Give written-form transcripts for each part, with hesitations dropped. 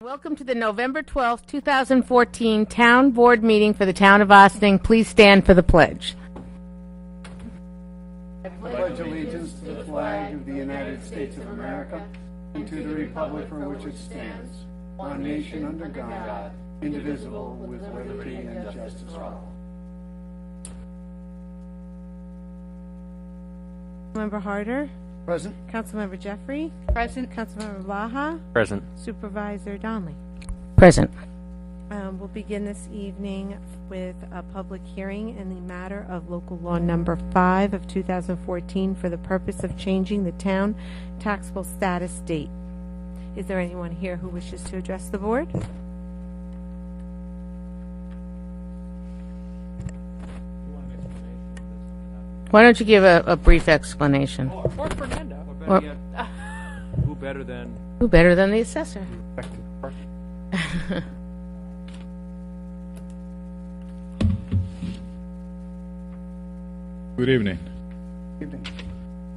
Welcome to the November 12th, 2014 Town Board meeting for the Town of Ossining. Please stand for the pledge. I pledge allegiance to the flag of the United States of America and to the republic for which it stands, one nation under God, indivisible, with liberty and justice for all. Member Harder. Present. Councilmember Jeffrey. Present. Councilmember Baja. Present. Supervisor Donnelly. Present. We'll begin this evening with a public hearing in the matter of local law number 5 of 2014 for the purpose of changing the town taxable status date. Is there anyone here who wishes to address the board? Why don't you give a brief explanation? Or Fernando. Or- Who better than? Who better than the assessor? Good evening. Evening.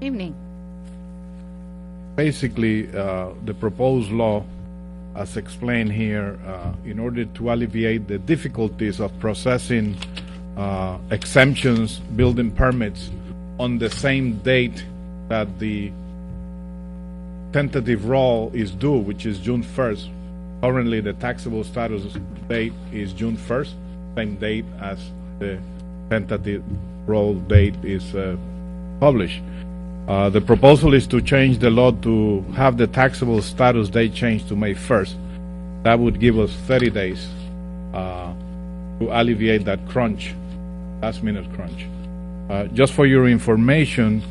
Evening. Basically, the proposed law, as explained here, in order to alleviate the difficulties of processing exemptions, building permits on the same date that the tentative roll is due, which is June 1st. Currently, the taxable status date is June 1st, same date as the tentative roll date is published. The proposal is to change the law to have the taxable status date changed to May 1st. That would give us 30 days to alleviate that crunch, last-minute crunch. Just for your information,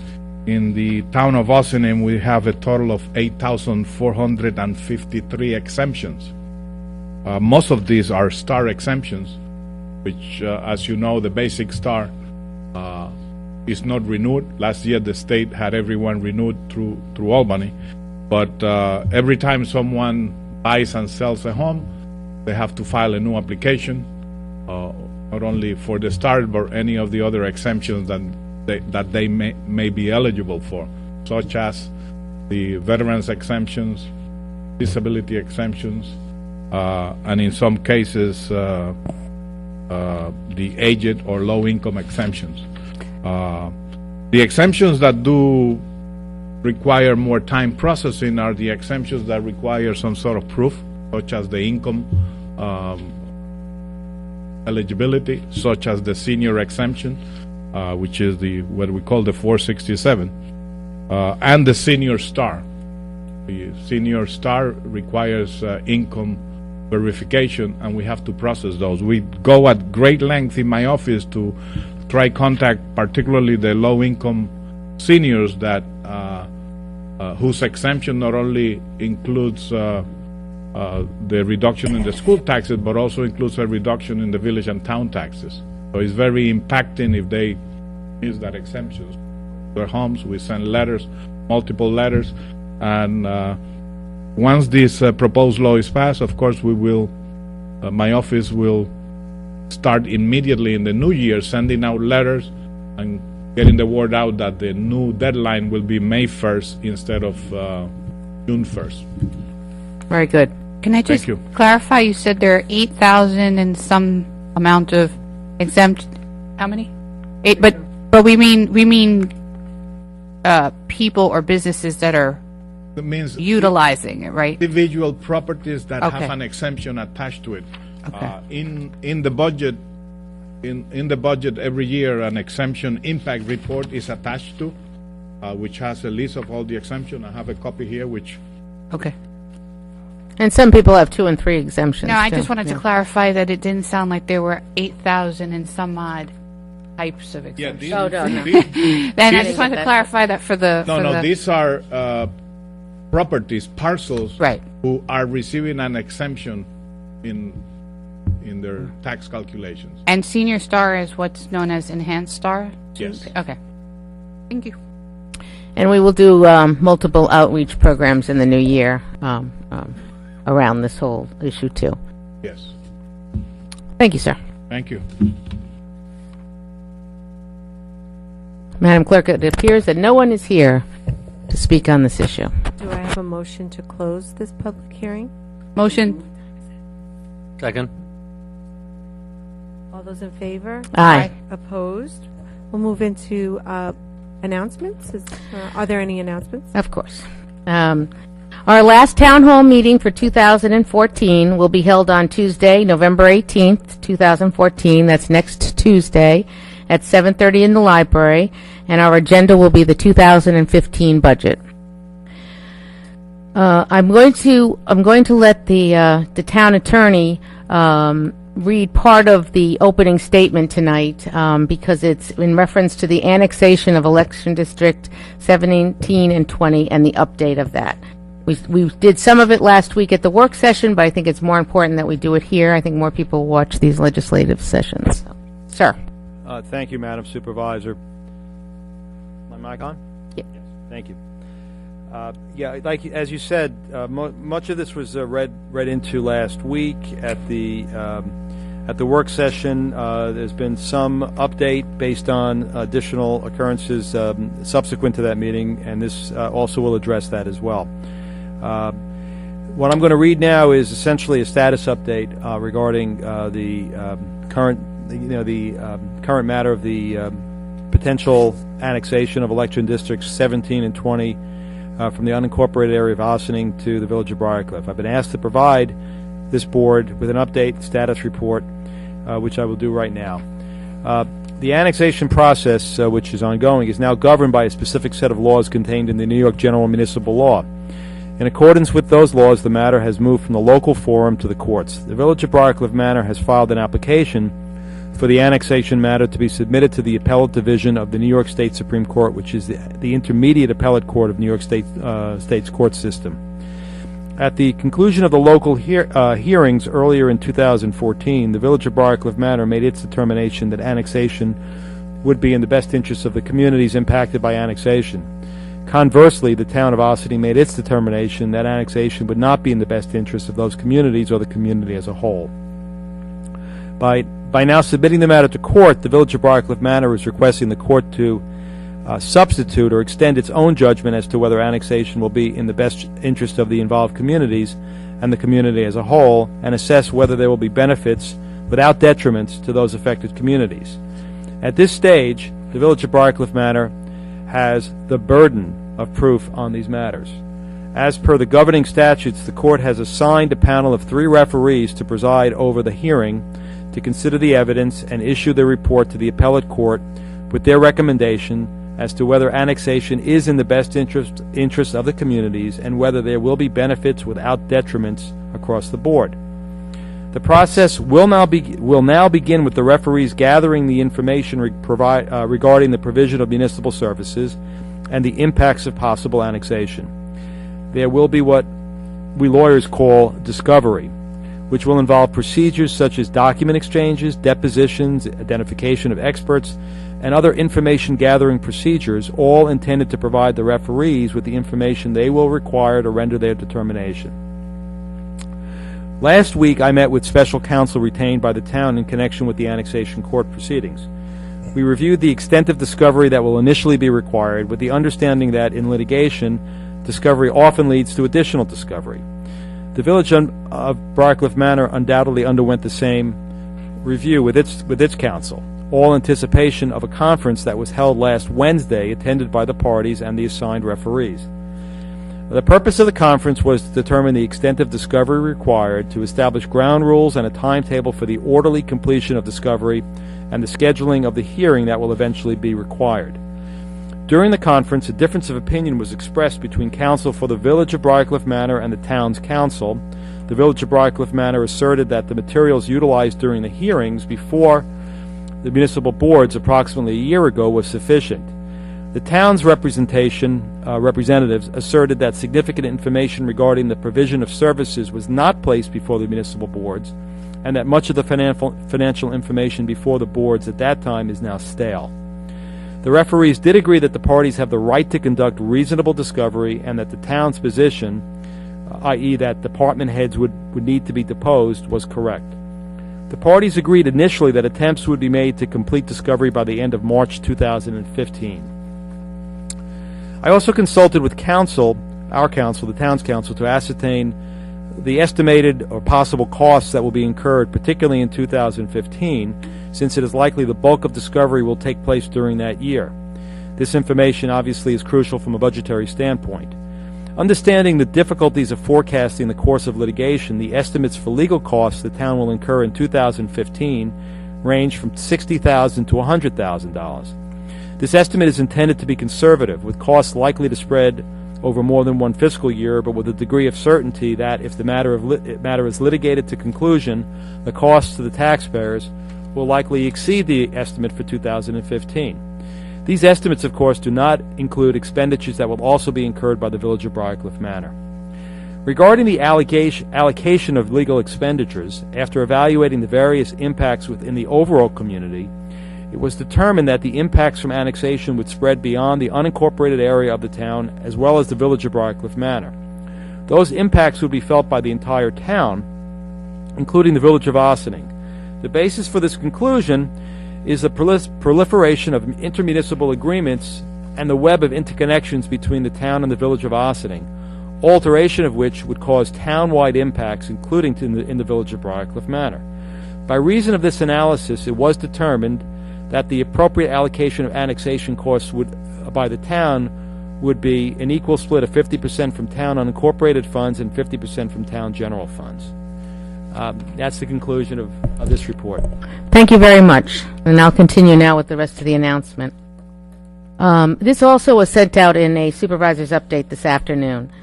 in the town of Ossining, we have a total of 8,453 exemptions. Most of these are star exemptions, which, as you know, the basic star is not renewed. Last year, the state had everyone renewed through Albany, but every time someone buys and sells a home, they have to file a new application, not only for the star, but any of the other exemptions that they may be eligible for, such as the veterans exemptions, disability exemptions, and in some cases, the aged or low-income exemptions. The exemptions that do require more time processing are the exemptions that require some sort of proof, such as the income eligibility, such as the senior exemption, which is what we call the 467, and the senior star. The senior star requires income verification, and we have to process those. We go at great length in my office to try contact particularly the low-income seniors that whose exemption not only includes the reduction in the school taxes, but also includes a reduction in the village and town taxes. So it's very impacting if they miss that exemption. Their homes, we send letters, multiple letters, and once this proposed law is passed, of course, we will, my office will start immediately in the new year sending out letters and getting the word out that the new deadline will be May 1st instead of June 1st. Very good. Can I just Thank you. clarify? You said there are 8,000 and some amount of exempt. How many? 8. But we mean people or businesses that are That means utilizing it, right? individual properties that Okay. have an exemption attached to it. Okay. In the budget, in the budget every year, an exemption impact report is attached to, which has a list of all the exemption. I have a copy here, which Okay. And some people have 2 and 3 exemptions. No, I too. just wanted to clarify that it didn't sound like there were 8,000 and some odd types of exemptions. Oh, no, no. Then I These- just wanted to clarify that for the. these are properties, parcels, Right. who are receiving an exemption in their tax calculations. And Senior Star is what's known as Enhanced Star? Yes. Okay. Thank you. And we will do multiple outreach programs in the new year around this whole issue, too. Yes. Thank you, sir. Thank you. Madam Clerk, it appears that no one is here to speak on this issue. Do I have a motion to close this public hearing? Motion. Second. All those in favor? Aye. Opposed? We'll move into announcements. Are there any announcements? Of course. Our last town hall meeting for 2014 will be held on Tuesday, November 18th, 2014. That's next Tuesday at 7:30 in the library, and our agenda will be the 2015 budget. I'm going to let the town attorney read part of the opening statement tonight because it's in reference to the annexation of election district 17 and 20 and the update of that. We did some of it last week at the work session, but I think it's more important that we do it here. I think more people watch these legislative sessions. Sir. Thank you, Madam Supervisor. My mic on? Yeah. Yes. Thank you. Yeah, like as you said, much of this was read into last week at the work session. There's been some update based on additional occurrences subsequent to that meeting, and this also will address that as well. What I'm going to read now is essentially a status update regarding the current matter of the potential annexation of election districts 17 and 20 from the unincorporated area of Ossining to the village of Briarcliff. I've been asked to provide this board with an update status report, which I will do right now. The annexation process, which is ongoing, is now governed by a specific set of laws contained in the New York General Municipal Law. In accordance with those laws, the matter has moved from the local forum to the courts. The Village of Briarcliff Manor has filed an application for the annexation matter to be submitted to the Appellate Division of the New York State Supreme Court, which is the intermediate appellate court of New York State's court system. At the conclusion of the local hearings earlier in 2014, the Village of Briarcliff Manor made its determination that annexation would be in the best interest of the communities impacted by annexation. Conversely, the town of Ossining made its determination that annexation would not be in the best interest of those communities or the community as a whole. By now submitting the matter to court, the Village of Briarcliff Manor is requesting the court to substitute or extend its own judgment as to whether annexation will be in the best interest of the involved communities and the community as a whole, and assess whether there will be benefits without detriments to those affected communities. At this stage, the Village of Briarcliff Manor has the burden of proof on these matters. As per the governing statutes, the court has assigned a panel of 3 referees to preside over the hearing, to consider the evidence and issue their report to the appellate court with their recommendation as to whether annexation is in the best interest of the communities and whether there will be benefits without detriments across the board. The process will now begin with the referees gathering the information regarding the provision of municipal services and the impacts of possible annexation. There will be what we lawyers call discovery, which will involve procedures such as document exchanges, depositions, identification of experts, and other information gathering procedures, all intended to provide the referees with the information they will require to render their determination. Last week, I met with special counsel retained by the town in connection with the annexation court proceedings. We reviewed the extent of discovery that will initially be required, with the understanding that in litigation, discovery often leads to additional discovery. The Village of Briarcliff Manor undoubtedly underwent the same review with its counsel, all anticipation of a conference that was held last Wednesday, attended by the parties and the assigned referees. The purpose of the conference was to determine the extent of discovery required, to establish ground rules and a timetable for the orderly completion of discovery and the scheduling of the hearing that will eventually be required. During the conference, a difference of opinion was expressed between counsel for the Village of Briarcliff Manor and the town's council. The Village of Briarcliff Manor asserted that the materials utilized during the hearings before the municipal boards approximately a year ago was sufficient. The town's representatives asserted that significant information regarding the provision of services was not placed before the municipal boards, and that much of the financial information before the boards at that time is now stale. The referees did agree that the parties have the right to conduct reasonable discovery and that the town's position, i.e. that department heads would need to be deposed, was correct. The parties agreed initially that attempts would be made to complete discovery by the end of March 2015. I also consulted with counsel, our counsel, the town's counsel, to ascertain the estimated or possible costs that will be incurred, particularly in 2015, since it is likely the bulk of discovery will take place during that year. This information obviously is crucial from a budgetary standpoint. Understanding the difficulties of forecasting the course of litigation, the estimates for legal costs the town will incur in 2015 range from $60,000 to $100,000. This estimate is intended to be conservative, with costs likely to spread over more than one fiscal year, but with a degree of certainty that if the matter is litigated to conclusion, the costs to the taxpayers will likely exceed the estimate for 2015. These estimates, of course, do not include expenditures that will also be incurred by the Village of Briarcliff Manor. Regarding the allocation of legal expenditures, after evaluating the various impacts within the overall community, it was determined that the impacts from annexation would spread beyond the unincorporated area of the town as well as the Village of Briarcliff Manor. Those impacts would be felt by the entire town, including the Village of Ossining. The basis for this conclusion is the proliferation of intermunicipal agreements and the web of interconnections between the town and the Village of Ossining, alteration of which would cause town-wide impacts, including in the Village of Briarcliff Manor. By reason of this analysis, it was determined that the appropriate allocation of annexation costs by the town would be an equal split of 50% from town unincorporated funds and 50% from town general funds. That's the conclusion of this report. Thank you very much. And I'll continue now with the rest of the announcement. This also was sent out in a supervisor's update this afternoon.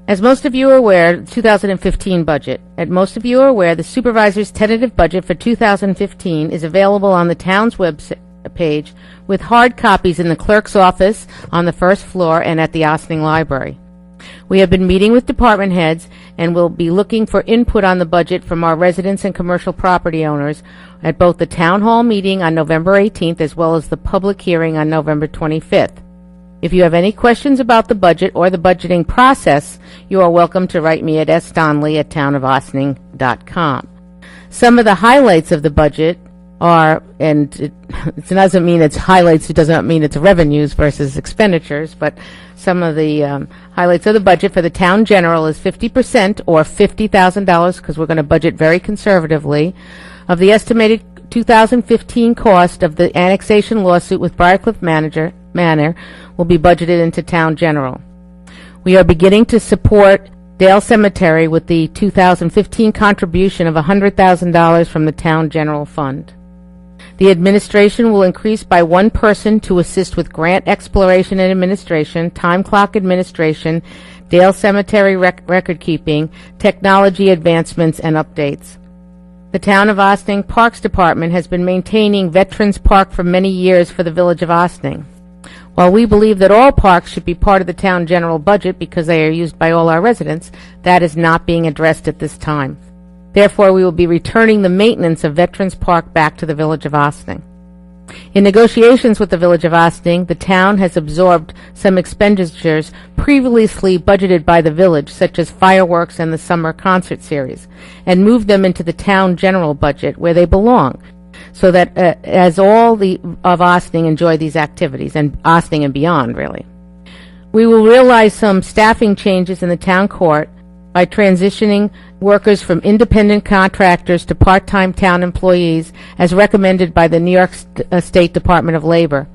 As most of you are aware, 2015 budget. As most of you are aware, the supervisor's tentative budget for 2015 is available on the town's web page with hard copies in the clerk's office on the first floor and at the Ossining Library. We have been meeting with department heads and will be looking for input on the budget from our residents and commercial property owners at both the town hall meeting on November 18th as well as the public hearing on November 25th. If you have any questions about the budget or the budgeting process, you are welcome to write me at sdonnelly@townofossining.com. Some of the highlights of the budget are, and it doesn't mean it's highlights, it doesn't mean it's revenues versus expenditures, but some of the highlights of the budget for the town general is 50% or $50,000, because we're going to budget very conservatively, of the estimated 2015 cost of the annexation lawsuit with Briarcliff Manor will be budgeted into town general. We are beginning to support Dale Cemetery with the 2015 contribution of $100,000 from the town general fund. The administration will increase by one person to assist with grant exploration and administration, time clock administration, Dale Cemetery record keeping, technology advancements, and updates. The Town of Ossining Parks Department has been maintaining Veterans Park for many years for the Village of Ossining. While we believe that all parks should be part of the town general budget because they are used by all our residents, that is not being addressed at this time. Therefore, we will be returning the maintenance of Veterans Park back to the Village of Ossining. In negotiations with the Village of Ossining, the town has absorbed some expenditures previously budgeted by the village, such as fireworks and the summer concert series, and moved them into the town general budget where they belong, so that as all of Ossining enjoy these activities, and Ossining and beyond, really. We will realize some staffing changes in the town court by transitioning workers from independent contractors to part-time town employees as recommended by the New York State Department of Labor.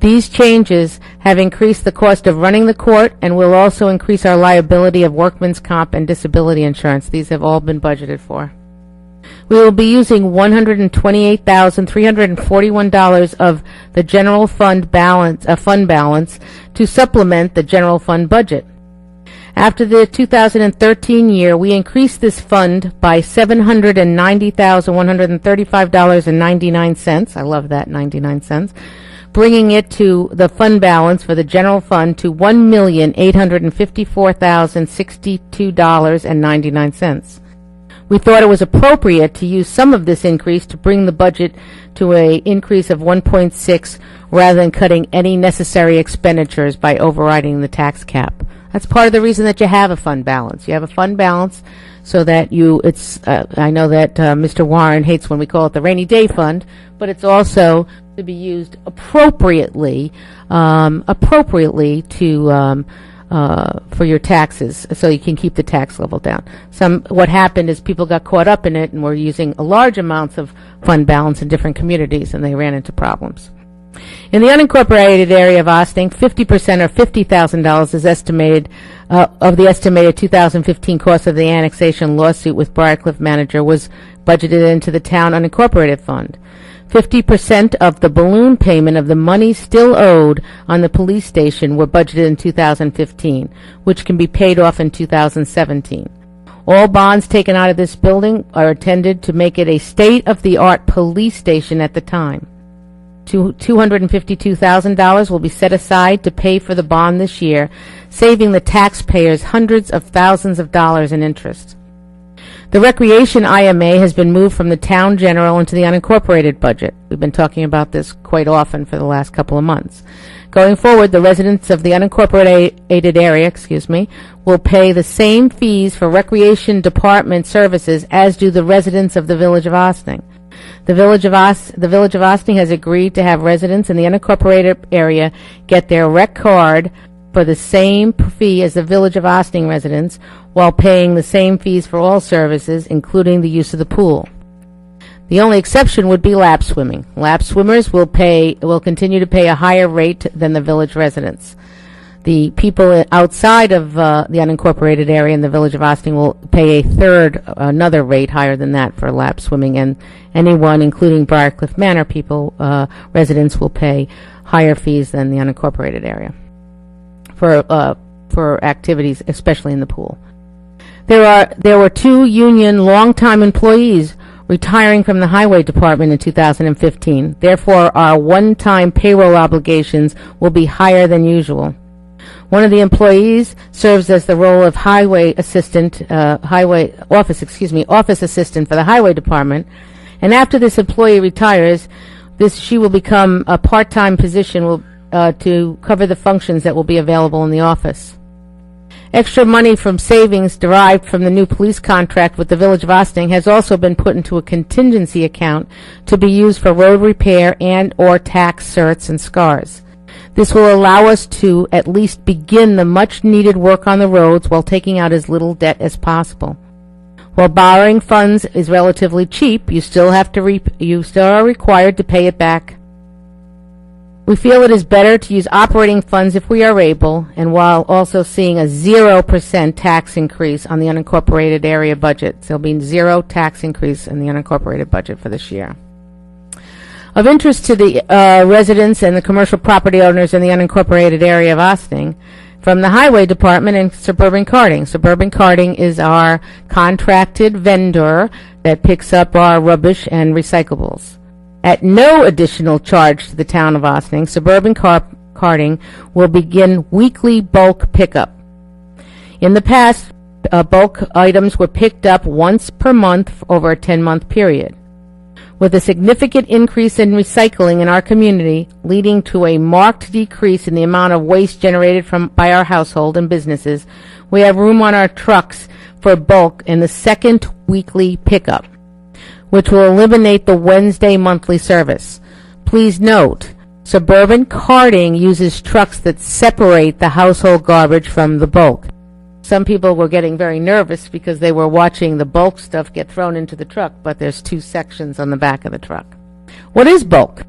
These changes have increased the cost of running the court and will also increase our liability of workman's comp and disability insurance. These have all been budgeted for. We will be using $128,341 of the general fund balance to supplement the general fund budget. After the 2013 year, we increased this fund by $790,135.99. I love that, 99 cents, bringing it to the fund balance for the general fund to $1,854,062.99. We thought it was appropriate to use some of this increase to bring the budget to an increase of 1.6 rather than cutting any necessary expenditures by overriding the tax cap. That's part of the reason that you have a fund balance. You have a fund balance so that I know that Mr. Warren hates when we call it the rainy day fund, but it's also to be used appropriately to for your taxes, so you can keep the tax level down. What happened is people got caught up in it and were using large amounts of fund balance in different communities, and they ran into problems. In the unincorporated area of Ossining, 50% or $50,000 is estimated of the estimated 2015 cost of the annexation lawsuit with Briarcliff Manager was budgeted into the town unincorporated fund. 50% of the balloon payment of the money still owed on the police station were budgeted in 2015, which can be paid off in 2017. All bonds taken out of this building are intended to make it a state-of-the-art police station at the time. $252,000 will be set aside to pay for the bond this year, saving the taxpayers hundreds of thousands of dollars in interest. The recreation IMA has been moved from the town general into the unincorporated budget. We've been talking about this quite often for the last couple of months. Going forward, the residents of the unincorporated area, will pay the same fees for recreation department services as do the residents of the village of Ossining. The village of Ossining has agreed to have residents in the unincorporated area get their rec card for the same fee as the village of Ossining residents, while paying the same fees for all services, including the use of the pool. The only exception would be lap swimming. Lap swimmers will continue to pay a higher rate than the village residents. The people outside of the unincorporated area in the village of Ossining will pay another rate higher than that for lap swimming, and anyone, including Briarcliff Manor residents, will pay higher fees than the unincorporated area for activities, especially in the pool. There were 2 union longtime employees retiring from the highway department in 2015. Therefore, our one-time payroll obligations will be higher than usual. One of the employees serves as the role of office assistant for the highway department, and after this employee retires, she will become a part-time position to cover the functions that will be available in the office. Extra money from savings derived from the new police contract with the village of Ossining has also been put into a contingency account to be used for road repair and or tax certs and scars. This will allow us to at least begin the much-needed work on the roads while taking out as little debt as possible. While borrowing funds is relatively cheap, you still are required to pay it back. We feel it is better to use operating funds if we are able, and while also seeing a 0% tax increase on the unincorporated area budget. So there'll be 0 tax increase in the unincorporated budget for this year. Of interest to the residents and the commercial property owners in the unincorporated area of Ossining, from the Highway Department and Suburban Carting. Suburban Carting is our contracted vendor that picks up our rubbish and recyclables. At no additional charge to the town of Ossining, Suburban Carting will begin weekly bulk pickup. In the past, bulk items were picked up once per month over a 10-month period. With a significant increase in recycling in our community, leading to a marked decrease in the amount of waste generated by our household and businesses, we have room on our trucks for bulk in the second weekly pickup, which will eliminate the Wednesday monthly service. Please note, Suburban Carting uses trucks that separate the household garbage from the bulk. Some people were getting very nervous because they were watching the bulk stuff get thrown into the truck, but there's 2 sections on the back of the truck. What is bulk?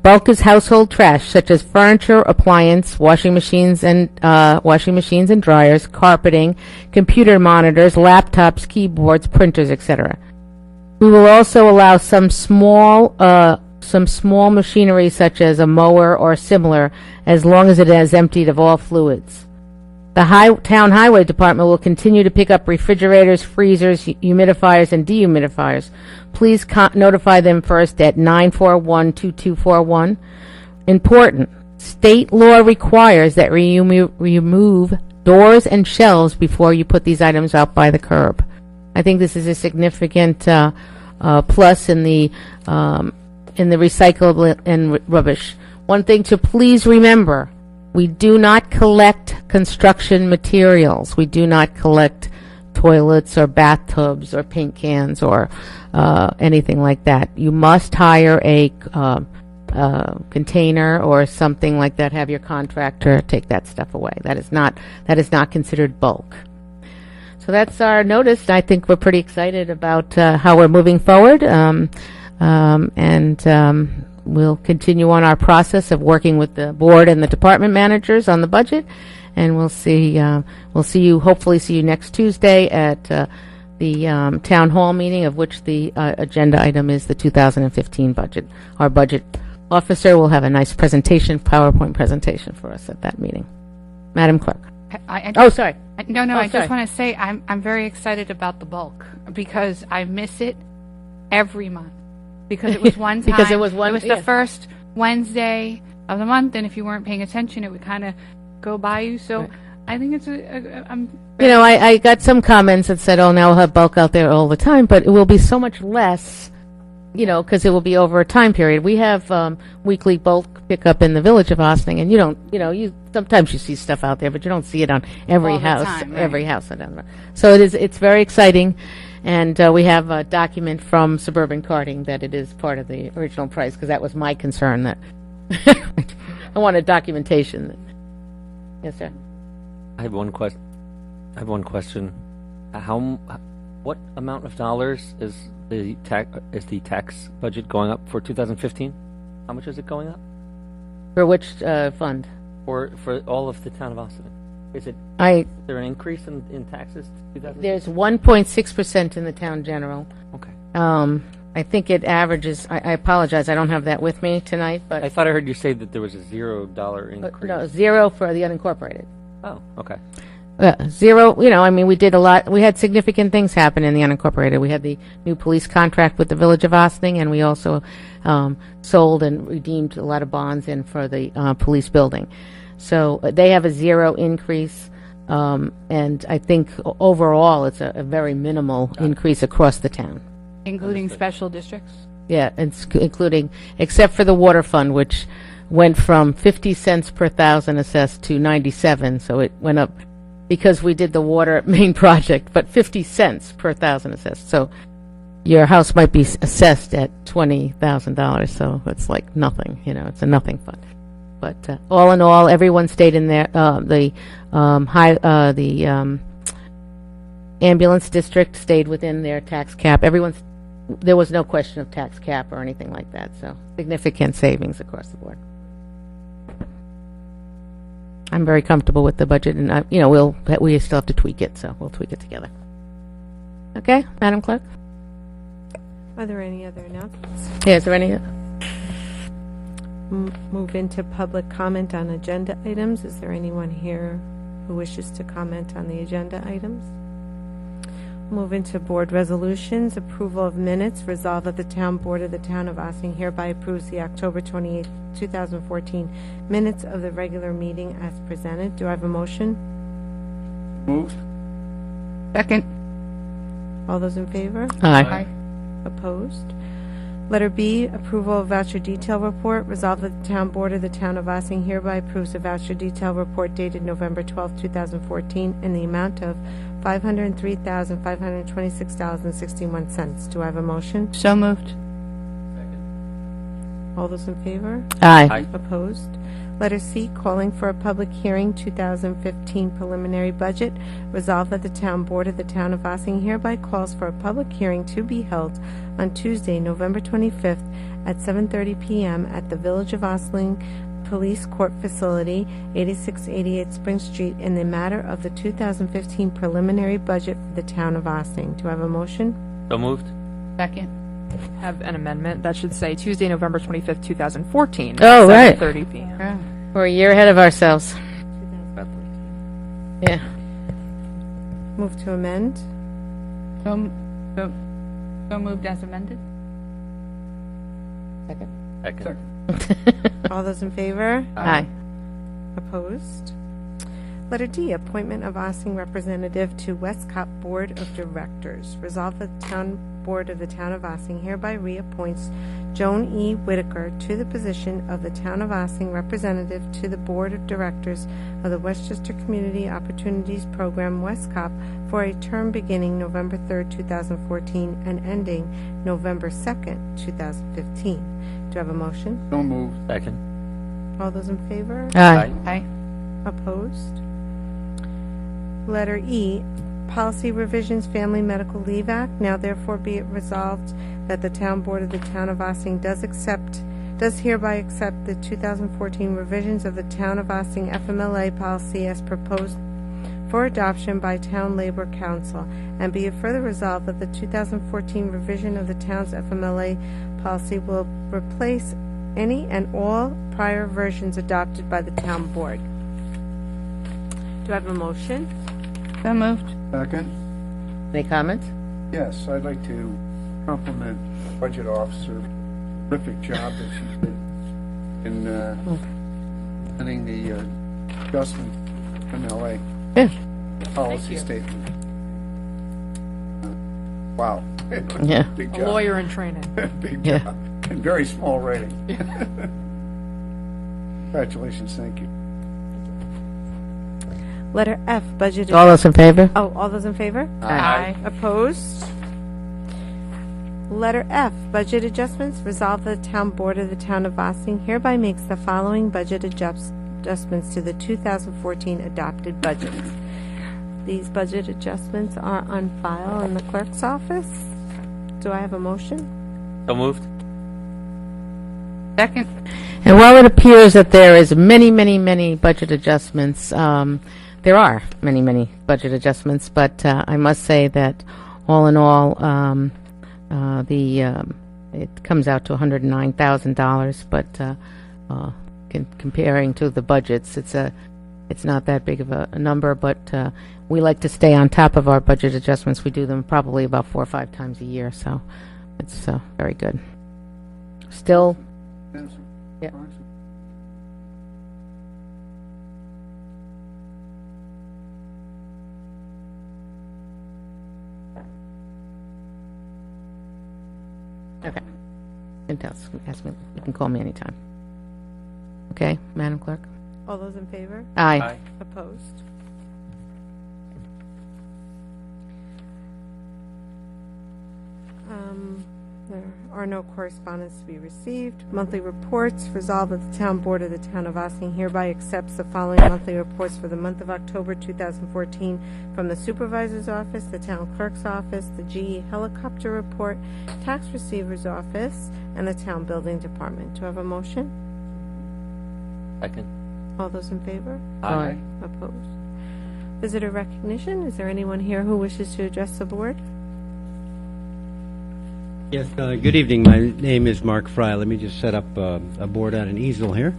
Bulk is household trash such as furniture, appliance, washing machines and dryers, carpeting, computer monitors, laptops, keyboards, printers, etc. We will also allow some small machinery such as a mower or similar, as long as it is emptied of all fluids. The Town Highway Department will continue to pick up refrigerators, freezers, humidifiers, and dehumidifiers. Please notify them first at 941-2241. Important, state law requires that you remove doors and shelves before you put these items out by the curb. I think this is a significant plus in the recyclable and rubbish. One thing to please remember: we do not collect construction materials. We do not collect toilets or bathtubs or paint cans or anything like that. You must hire a container or something like that, have your contractor take that stuff away. That is not considered bulk. So that's our notice. I think we're pretty excited about how we're moving forward, and we'll continue on our process of working with the board and the department managers on the budget, and we'll see you, hopefully see you next Tuesday at the town hall meeting, of which the agenda item is the 2015 budget. Our budget officer will have a nice presentation, PowerPoint presentation for us at that meeting. Madam Clerk. Oh, sorry. No, Oh, I sorry. just want to say I'm very excited about the bulk because I miss it every month because it was one time. Because it was one- the yeah. first Wednesday of the month, and if you weren't paying attention, it would kind of go by you. So Right. I think it's I'm You know, I got some comments that said, oh, now we'll have bulk out there all the time, but it will be so much less, you know, because it will be over a time period. We have weekly bulk pickup in the village of Ossining, and you don't, you know, sometimes you see stuff out there, but you don't see it on every All the house, time, right. every house. So it's very exciting, and we have a document from Suburban Carting that it is part of the original price, because that was my concern, that I wanted documentation. Yes, sir. I have one question. What amount of dollars is the tax budget going up for 2015? How much is it going up? For which fund? For all of the town of Austin? Is there an increase in taxes to 2015? There's 1.6% in the town general. Okay. I think it averages, I apologize, I don't have that with me tonight, I but, thought I heard you say that there was a $0 increase. no, 0 for the unincorporated. Oh, okay. 0, you know, I mean, we did a lot, we had significant things happen in the unincorporated. We had the new police contract with the village of Ossining, and we also sold and redeemed a lot of bonds in for the police building. So they have a 0 increase, and I think overall it's a very minimal increase across the town. including special districts. Yeah, including, except for the water fund, which went from 50 cents per thousand assessed to 97, so it went up because we did the water main project, but 50 cents per thousand assessed. So your house might be assessed at $20,000, so it's like nothing, you know, it's a nothing fund. But all in all, everyone stayed in there. The ambulance district stayed within their tax cap. There was no question of tax cap or anything like that, so significant savings across the board. I'm very comfortable with the budget, and you know, we still have to tweak it, so we'll tweak it together. Okay, Madam Clerk? Are there any other announcements? Yeah, is there any? Move into public comment on agenda items. Is there anyone here who wishes to comment on the agenda items? Move into board resolutions. Approval of minutes. Resolve that the town board of the town of Ossining hereby approves the October 28, 2014 minutes of the regular meeting as presented. Do I have a motion? Moved. Second. All those in favor? Aye. Opposed? Letter B, approval of voucher detail report. Resolved that the town board of the town of Ossining hereby approves the voucher detail report dated November 12, 2014 in the amount of $503,526.61. Do I have a motion? So moved. All those in favor? Aye. Opposed? Letter C, calling for a public hearing, 2015 preliminary budget. Resolved that the town board of the town of Ossining hereby calls for a public hearing to be held on Tuesday, November 25th at 7:30 p.m. at the Village of Ossining Police Court Facility, 8688 Spring Street, in the matter of the 2015 preliminary budget for the town of Ossining. Do I have a motion? So moved? Second. Have an amendment that should say Tuesday, November 25th, 2014. Oh, right. 7:30 p.m. Yeah. We're a year ahead of ourselves. Yeah. Move to amend. So moved as amended. Second. Second. All those in favor? Aye. Opposed? Letter D, appointment of Ossining representative to Westcott Board of Directors. Resolved that the town board of the town of Ossining hereby reappoints Joan E. Whitaker to the position of the Town of Ossining Representative to the Board of Directors of the Westchester Community Opportunities Program, WestCOP, for a term beginning November 3rd, 2014, and ending November 2nd, 2015. Do I have a motion? So moved. Second. All those in favor? Aye. Aye. Opposed? Letter E, Policy Revisions Family Medical Leave Act. Now therefore be it resolved that the Town Board of the Town of Ossining does hereby accept the 2014 revisions of the Town of Ossining FMLA policy as proposed for adoption by Town Labor Council, and be it further resolved that the 2014 revision of the town's FMLA policy will replace any and all prior versions adopted by the Town Board. Do I have a motion? So moved. Second. Any comments? Yes, I'd like to compliment the Budget Officer. Terrific job that she did in planning the adjustment MLA Yeah. policy statement. Wow. Yeah. Big A job. lawyer in training. Big Yeah. job. And very small writing. Congratulations, thank you. Letter F, Budget. All those in favor? Oh, all those in favor? Aye. Opposed? Letter F, Budget Adjustments. Resolve that the Town Board of the Town of Ossining hereby makes the following budget adjustments to the 2014 adopted budgets. These budget adjustments are on file in the clerk's office. Do I have a motion? So moved. Second. And while it appears that there is many budget adjustments, there are many budget adjustments, but I must say that all in all, it comes out to $109,000, but comparing to the budgets, it's not that big of a number, but we like to stay on top of our budget adjustments. We do them probably about 4 or 5 times a year, so it's very good. Still, yeah. Okay. Ask me. You can call me anytime. Okay, Madam Clerk? All those in favor? Aye. Opposed? There are no correspondence to be received. Monthly reports. Resolved that the Town Board of the Town of Ossining hereby accepts the following monthly reports for the month of October 2014 from the Supervisor's Office, the Town Clerk's Office, the GE Helicopter Report, Tax Receiver's Office, and the Town Building Department. Do I have a motion? Second. All those in favor? Aye. Opposed? Visitor recognition. Is there anyone here who wishes to address the board? Yes, good evening. My name is Mark Fry. Let me just set up a board on an easel here.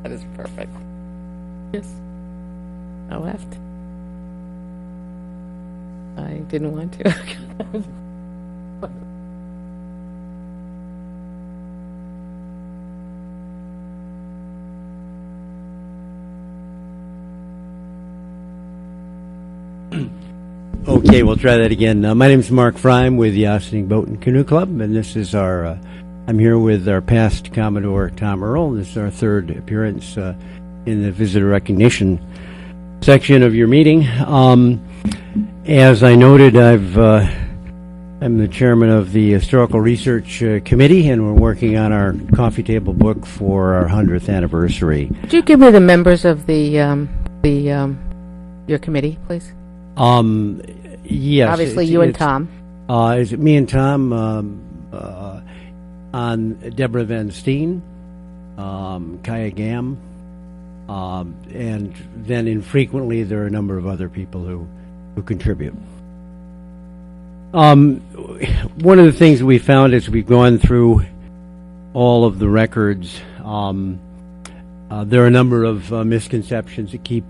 That is perfect. Yes. I left. I didn't want to. Okay, we'll try that again. My name is Mark Fry. I'm with the Ossining Boat and Canoe Club, and this is our, I'm here with our past Commodore Tom Earl. This is our third appearance in the visitor recognition section of your meeting. As I noted, I'm the chairman of the Historical Research Committee, and we're working on our coffee table book for our 100th anniversary. Could you give me the members of your committee, please? Yes. Obviously, you and Tom. Is it me and Tom? On Deborah Van Steen, Kaya Gam, and then infrequently there are a number of other people who contribute. One of the things we found as we've gone through all of the records, there are a number of misconceptions that keep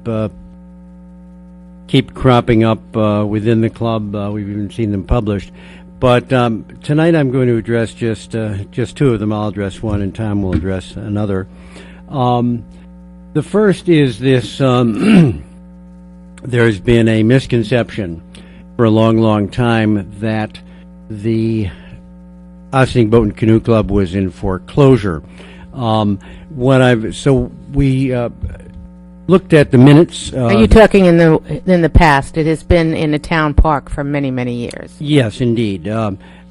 keep cropping up within the club. We've even seen them published. But tonight I'm going to address just two of them. I'll address one, and Tom will address another. The first is this: there's been a misconception for a long, long time that the Ossining Boat and Canoe Club was in foreclosure. We looked at the minutes. Are you talking in the past? It has been in a town park for many, many years. Yes, indeed.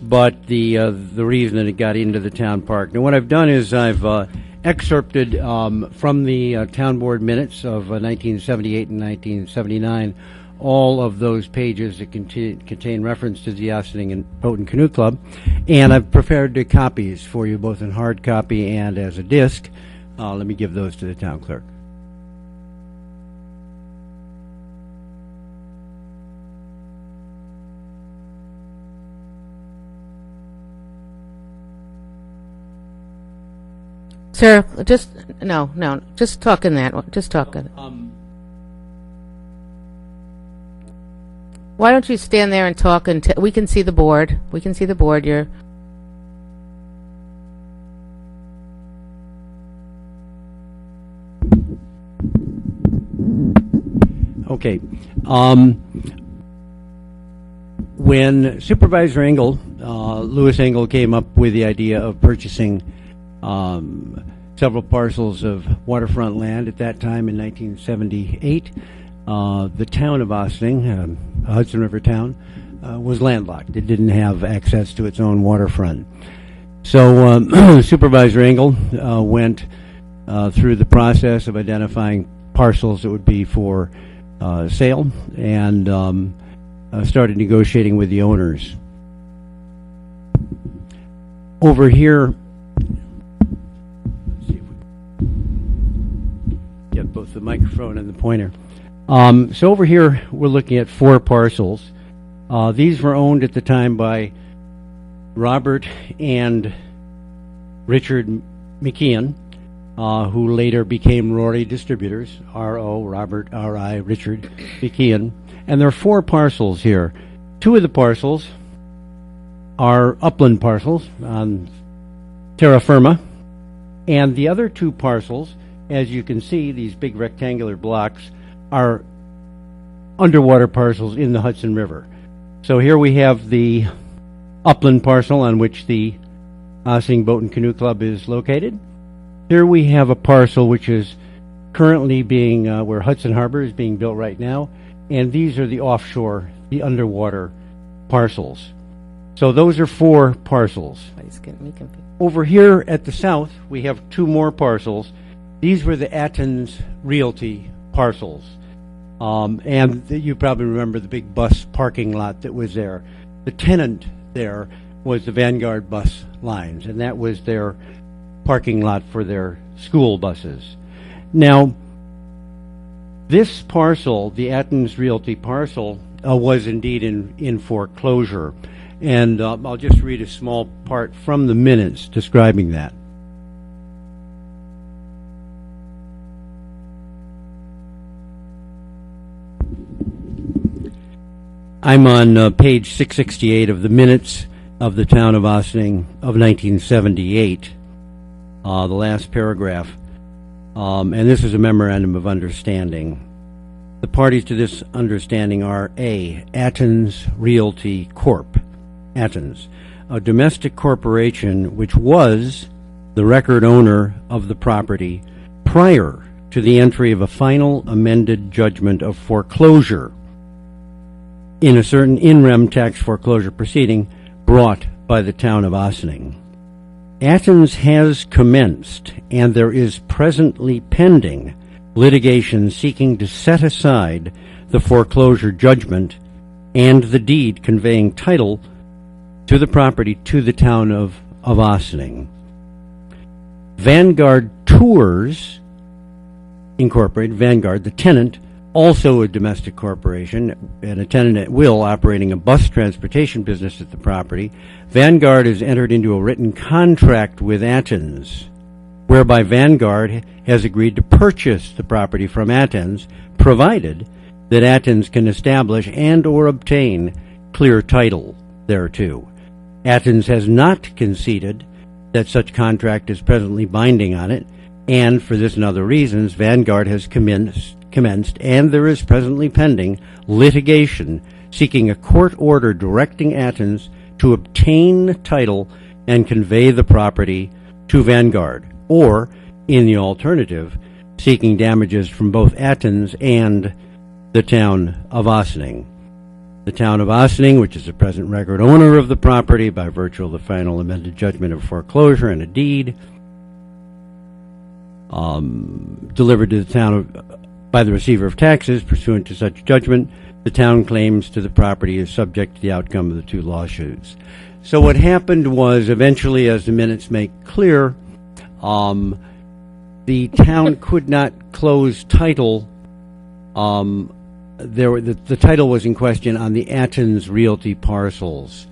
But the reason that it got into the town park. Now, what I've done is I've excerpted from the town board minutes of 1978 and 1979 all of those pages that contain reference to the Ossining Boat and Canoe Club, and I've prepared the copies for you, both in hard copy and as a disc. Let me give those to the town clerk. Sir, just talk in that one. Just talk in it. Why don't you stand there and talk, and we can see the board. We can see the board. You're... Okay. When Supervisor Engel, Louis Engel, came up with the idea of purchasing several parcels of waterfront land at that time in 1978, the town of Ossining, a Hudson River town, was landlocked. It didn't have access to its own waterfront. So Supervisor Engel went through the process of identifying parcels that would be for sale, and started negotiating with the owners. Over here, let's see if we get both the microphone and the pointer. So over here, we're looking at 4 parcels. These were owned at the time by Robert and Richard McKeon, who later became Rory Distributors, R.O., Robert, R.I., Richard McKeon. And there are 4 parcels here. 2 of the parcels are upland parcels on terra firma, and the other 2 parcels, as you can see, these big rectangular blocks, are underwater parcels in the Hudson River. So here we have the upland parcel on which the Ossining Boat and Canoe Club is located. Here we have a parcel which is currently being, where Hudson Harbor is being built right now, and these are the offshore, the underwater parcels. So those are 4 parcels. Over here at the south, we have 2 more parcels. These were the Athens Realty parcels. And you probably remember the big bus parking lot that was there. The tenant there was the Vanguard bus lines, and that was their parking lot for their school buses. Now, this parcel, the Athens Realty parcel, was indeed in foreclosure. And I'll just read a small part from the minutes describing that. I'm on page 668 of the minutes of the town of Ossining of 1978, the last paragraph. And this is a memorandum of understanding. The parties to this understanding are A, Athens Realty Corp., Athens, a domestic corporation which was the record owner of the property prior to the entry of a final amended judgment of foreclosure in a certain in rem tax foreclosure proceeding brought by the town of Ossining. Athens has commenced, and there is presently pending, litigation seeking to set aside the foreclosure judgment and the deed conveying title to the property to the town of Ossining. Vanguard Tours Incorporated, Vanguard, the tenant, also a domestic corporation and a tenant at will operating a bus transportation business at the property. Vanguard has entered into a written contract with Athens, whereby Vanguard has agreed to purchase the property from Athens, provided that Athens can establish and or obtain clear title thereto. Athens has not conceded that such contract is presently binding on it, and for this and other reasons, Vanguard has commenced, and there is presently pending, litigation seeking a court order directing Athens to obtain title and convey the property to Vanguard, or, in the alternative, seeking damages from both Athens and the town of Ossining. The town of Ossining, which is the present record owner of the property by virtue of the final amended judgment of foreclosure and a deed, delivered to the town by the receiver of taxes pursuant to such judgment, the town claims to the property is subject to the outcome of the two lawsuits. So what happened was, eventually, as the minutes make clear, the town could not close title. The title was in question on the Athens Realty parcels.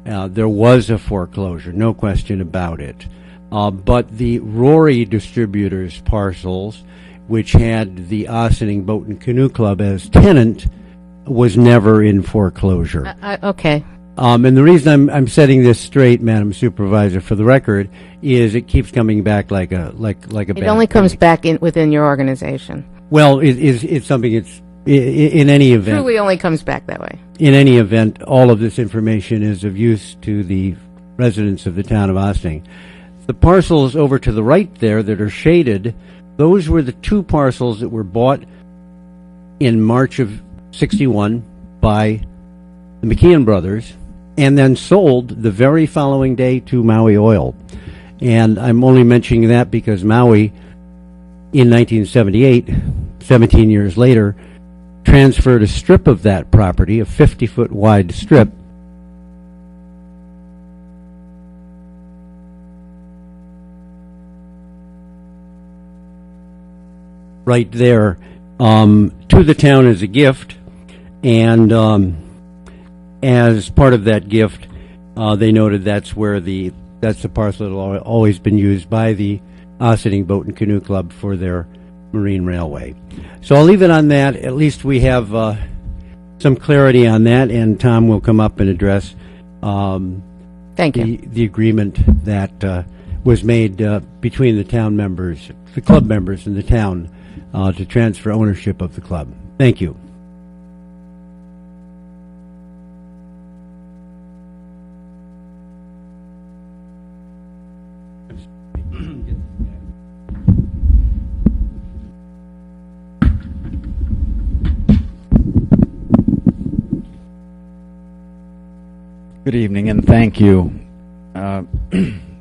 There was a foreclosure, no question about it. But the Rory Distributors parcels, which had the Ossining Boat and Canoe Club as tenant, was never in foreclosure. Okay. And the reason I'm setting this straight, Madam Supervisor, for the record, is it keeps coming back like a It only comes back within your organization. Well, it's something. It's in any event. Truly, only comes back that way. In any event, all of this information is of use to the residents of the town of Ossining. The parcels over to the right there that are shaded, those were the two parcels that were bought in March of '61 by the McKeon brothers, and then sold the very following day to Maui Oil. And I'm only mentioning that because Maui, in 1978, 17 years later, transferred a strip of that property, a 50-foot wide strip, right there, to the town as a gift. And as part of that gift, they noted that's the parcel that had always been used by the Ossining Boat and Canoe Club for their marine railway. So I'll leave it on that. At least we have some clarity on that, and Tom will come up and address Thank you. the agreement that was made between the town members, the club members and the town, to transfer ownership of the club. Thank you. Good evening, and thank you.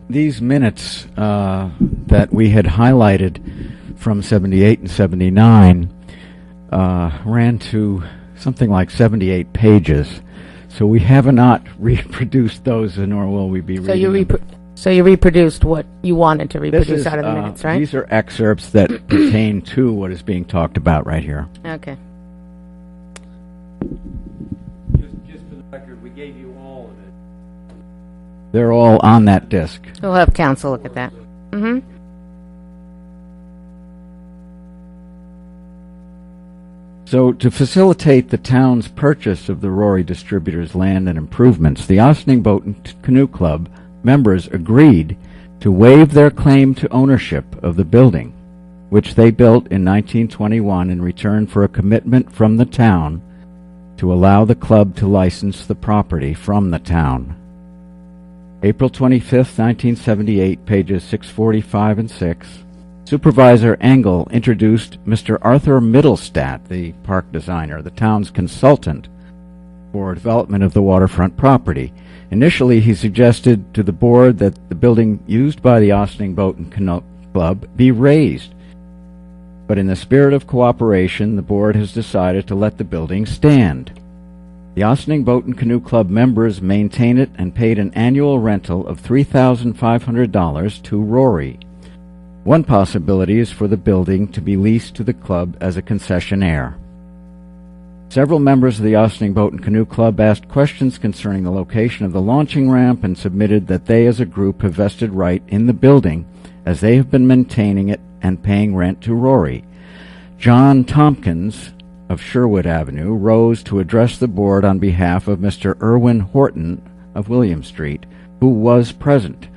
These minutes that we had highlighted from 78 and 79 ran to something like 78 pages. So we have not reproduced those, nor will we be reading them. So you reproduced what you wanted to reproduce out of the minutes, right? These are excerpts that pertain to what is being talked about right here. Okay. Just for the record, we gave you all of it. They're all on that disc. We'll have counsel look at that. Mm-hmm. So, to facilitate the town's purchase of the Rory Distributors' land and improvements, the Ossining Boat and Canoe Club members agreed to waive their claim to ownership of the building, which they built in 1921 in return for a commitment from the town to allow the club to license the property from the town. April 25th, 1978, pages 645 and 6, Supervisor Engel introduced Mr. Arthur Middlestat, the park designer, the town's consultant for development of the waterfront property. Initially, he suggested to the board that the building used by the Ossining Boat and Canoe Club be raised. But in the spirit of cooperation, the board has decided to let the building stand. The Ossining Boat and Canoe Club members maintain it and paid an annual rental of $3,500 to Rory. One possibility is for the building to be leased to the club as a concessionaire. Several members of the Ossining Boat and Canoe Club asked questions concerning the location of the launching ramp and submitted that they as a group have vested right in the building as they have been maintaining it and paying rent to Rory. John Tompkins, of Sherwood Avenue, rose to address the board on behalf of Mr. Irwin Horton of William Street, who was present.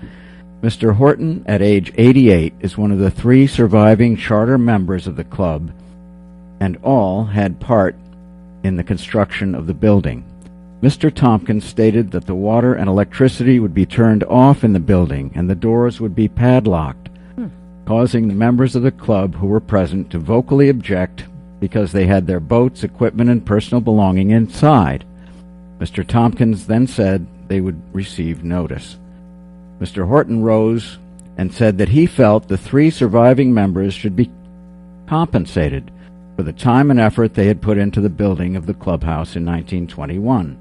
Mr. Horton, at age 88, is one of the 3 surviving charter members of the club, and all had part in the construction of the building. Mr. Tompkins stated that the water and electricity would be turned off in the building and the doors would be padlocked, causing the members of the club who were present to vocally object because they had their boats, equipment, and personal belonging inside. Mr. Tompkins then said they would receive notice. Mr. Horton rose and said that he felt the 3 surviving members should be compensated for the time and effort they had put into the building of the clubhouse in 1921.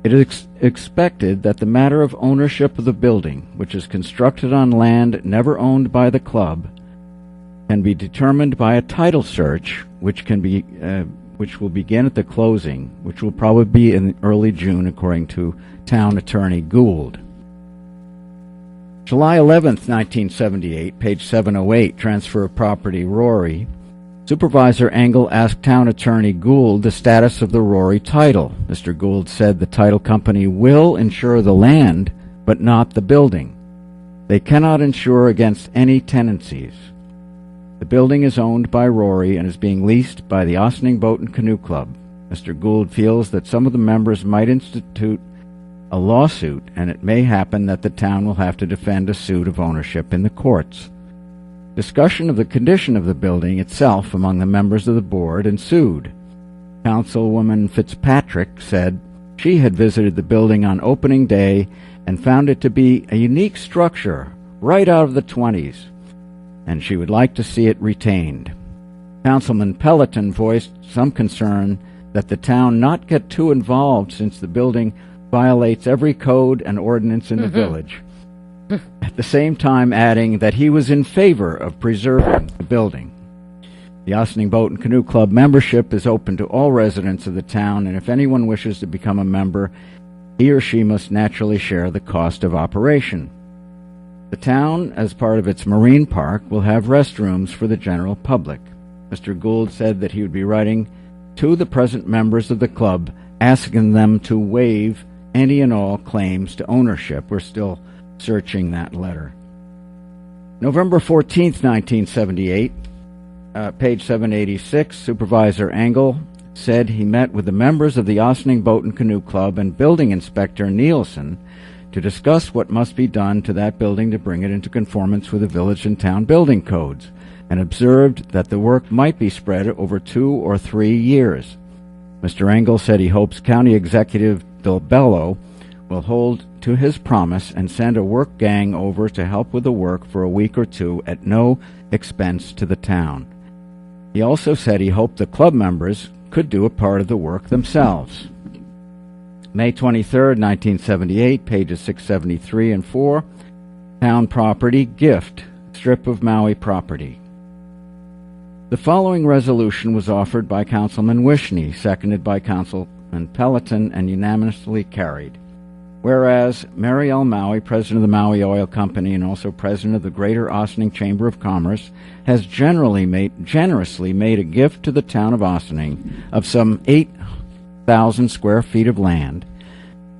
It is expected that the matter of ownership of the building, which is constructed on land never owned by the club, can be determined by a title search, which will begin at the closing, which will probably be in early June, according to Town Attorney Gould. July 11th, 1978, page 708, transfer of property, Rory. Supervisor Engel asked Town Attorney Gould the status of the Rory title. Mr. Gould said the title company will insure the land, but not the building. They cannot insure against any tenancies. The building is owned by Rory and is being leased by the Ossining Boat and Canoe Club. Mr. Gould feels that some of the members might institute a lawsuit, and it may happen that the town will have to defend a suit of ownership in the courts. Discussion of the condition of the building itself among the members of the board ensued. Councilwoman Fitzpatrick said she had visited the building on opening day and found it to be a unique structure right out of the 20s, and she would like to see it retained. Councilman Pelleton voiced some concern that the town not get too involved since the building violates every code and ordinance in the village, at the same time adding that he was in favor of preserving the building. The Ossining Boat and Canoe Club membership is open to all residents of the town, and if anyone wishes to become a member, he or she must naturally share the cost of operation. The town, as part of its marine park, will have restrooms for the general public. Mr. Gould said that he would be writing to the present members of the club, asking them to waive any and all claims to ownership. We're still searching that letter. November 14th, 1978, page 786, Supervisor Engel said he met with the members of the Ossining Boat and Canoe Club and Building Inspector Nielsen to discuss what must be done to that building to bring it into conformance with the village and town building codes, and observed that the work might be spread over 2 or 3 years. Mr. Engel said he hopes County Executive Del Bello will hold to his promise and send a work gang over to help with the work for a week or 2 at no expense to the town. He also said he hoped the club members could do a part of the work themselves. May 23rd, 1978, pages 673 and 4, Town Property Gift, strip of Maui property. The following resolution was offered by Councilman Wishney, seconded by Councilman Pelleton, and unanimously carried. Whereas Mary L. Maui, president of the Maui Oil Company and also president of the Greater Ossining Chamber of Commerce, has generously made a gift to the town of Ossining of some 8,000 square feet of land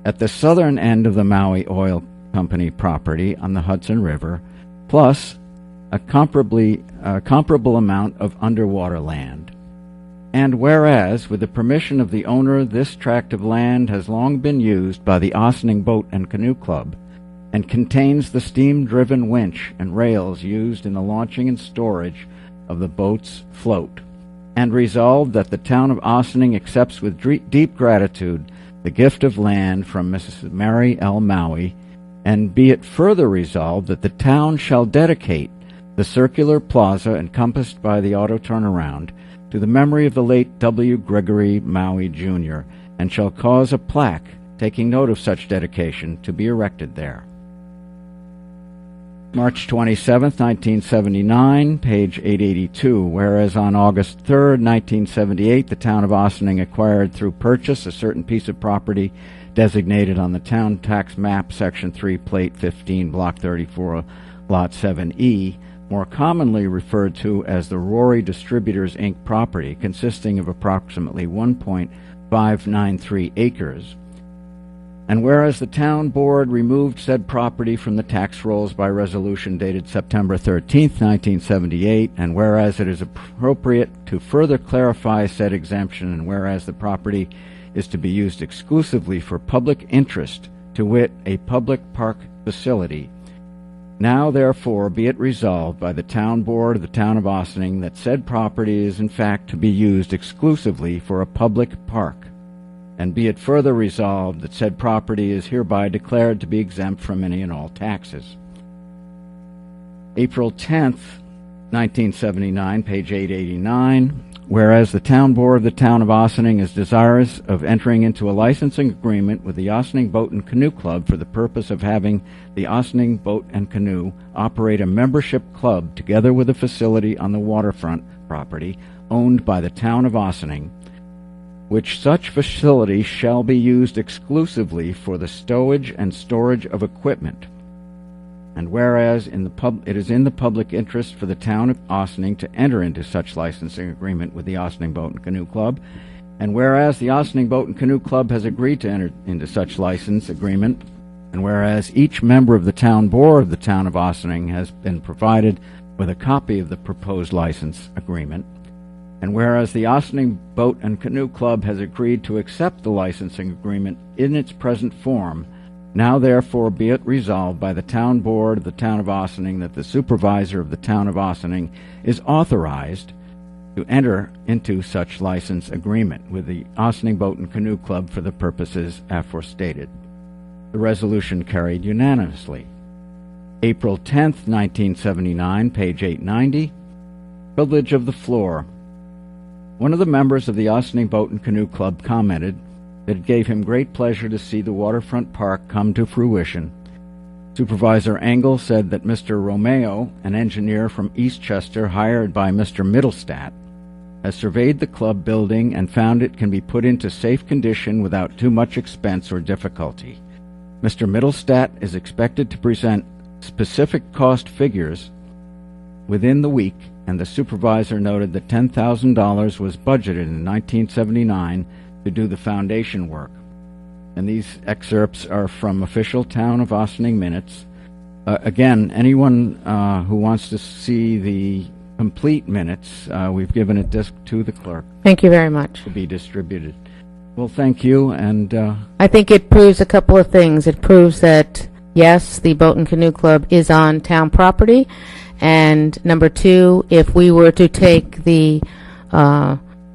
at the southern end of the Maui Oil Company property on the Hudson River, plus a comparable amount of underwater land. And whereas, with the permission of the owner, this tract of land has long been used by the Ossining Boat and Canoe Club and contains the steam-driven winch and rails used in the launching and storage of the boat's float, and resolved that the town of Ossining accepts with deep gratitude the gift of land from Mrs. Mary L. Maui, and be it further resolved that the town shall dedicate the circular plaza encompassed by the auto turnaround to the memory of the late W. Gregory Maui, Jr., and shall cause a plaque taking note of such dedication to be erected there. March 27, 1979, page 882, whereas on August 3, 1978, the town of Ossining acquired through purchase a certain piece of property designated on the town tax map, Section 3, Plate 15, Block 34, Lot 7E, more commonly referred to as the Rory Distributors, Inc. property, consisting of approximately 1.593 acres. And whereas the town board removed said property from the tax rolls by resolution dated September 13th, 1978, and whereas it is appropriate to further clarify said exemption, and whereas the property is to be used exclusively for public interest, to wit, a public park facility, now therefore be it resolved by the town board of the town of Ossining that said property is in fact to be used exclusively for a public park. And be it further resolved that said property is hereby declared to be exempt from any and all taxes. April 10th, 1979, page 889, whereas the town board of the town of Ossining is desirous of entering into a licensing agreement with the Ossining Boat and Canoe Club for the purpose of having the Ossining Boat and Canoe operate a membership club together with a facility on the waterfront property owned by the town of Ossining, which such facility shall be used exclusively for the stowage and storage of equipment. And whereas it is in the public interest for the town of Ossining to enter into such licensing agreement with the Ossining Boat and Canoe Club, and whereas the Ossining Boat and Canoe Club has agreed to enter into such license agreement, and whereas each member of the town board of the town of Ossining has been provided with a copy of the proposed license agreement, and whereas the Ossining Boat and Canoe Club has agreed to accept the licensing agreement in its present form, now therefore be it resolved by the town board of the town of Ossining that the supervisor of the town of Ossining is authorized to enter into such license agreement with the Ossining Boat and Canoe Club for the purposes aforestated. The resolution carried unanimously. April 10th, 1979, page 890, privilege of the floor. One of the members of the Ossining Boat and Canoe Club commented that it gave him great pleasure to see the waterfront park come to fruition. Supervisor Engel said that Mr. Romeo, an engineer from Eastchester hired by Mr. Middlestat, has surveyed the club building and found it can be put into safe condition without too much expense or difficulty. Mr. Middlestat is expected to present specific cost figures within the week, and the supervisor noted that $10,000 was budgeted in 1979 to do the foundation work. And these excerpts are from official Town of Ossining minutes. Again, anyone who wants to see the complete minutes, we've given a disc to the clerk Thank you very much. to be distributed. Well, thank you, and I think it proves a couple of things. It proves that, yes, the Boat and Canoe Club is on town property, and number two, if we were to take the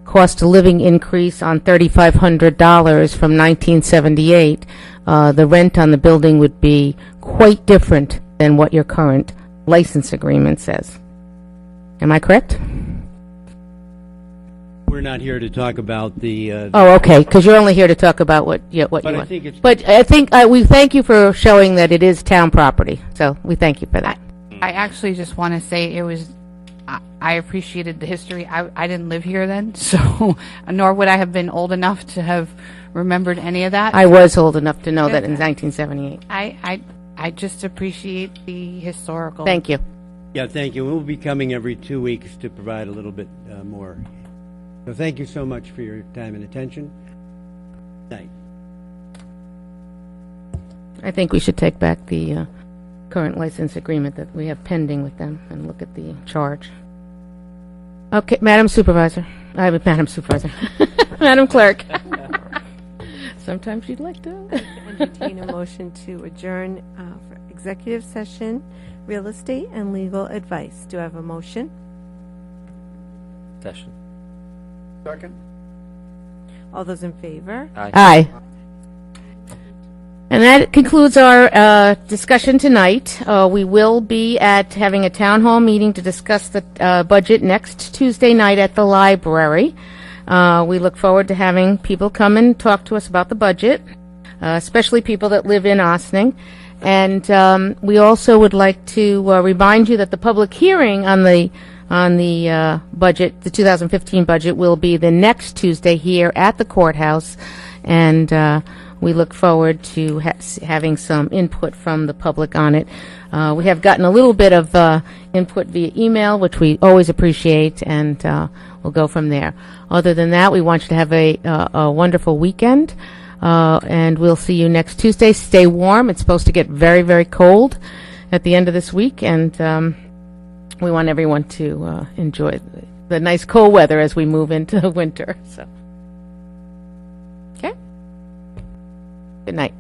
cost of living increase on $3,500 from 1978, the rent on the building would be quite different than what your current license agreement says. Am I correct? We're not here to talk about the... Oh, okay, because you're only here to talk about what you But I want. think it's- But I think we thank you for showing that it is town property, so we thank you for that. I actually just want to say it was, I appreciated the history. I didn't live here then, so, nor would I have been old enough to have remembered any of that. I was old enough to know that in 1978. I just appreciate the historical. Thank you. Yeah, thank you. We'll be coming every 2 weeks to provide a little bit more. So thank you so much for your time and attention. Night. I think we should take back the current license agreement that we have pending with them and look at the charge. Okay, Madam Supervisor. Madam Supervisor. Madam Clerk. Sometimes you'd like to. Entertain a motion to adjourn for executive session, real estate, and legal advice. Do I have a motion? Session. Second? All those in favor? Aye. And that concludes our discussion tonight. We will be having a town hall meeting to discuss the budget next Tuesday night at the library. We look forward to having people come and talk to us about the budget, especially people that live in Ossining. And we also would like to remind you that the public hearing on the budget, the 2015 budget, will be the next Tuesday here at the courthouse, and we look forward to having some input from the public on it. We have gotten a little bit of input via email, which we always appreciate, and we'll go from there. Other than that, we want you to have a wonderful weekend, and we'll see you next Tuesday. Stay warm. It's supposed to get very, very cold at the end of this week, and we want everyone to enjoy the nice cold weather as we move into winter. So, okay. Good night.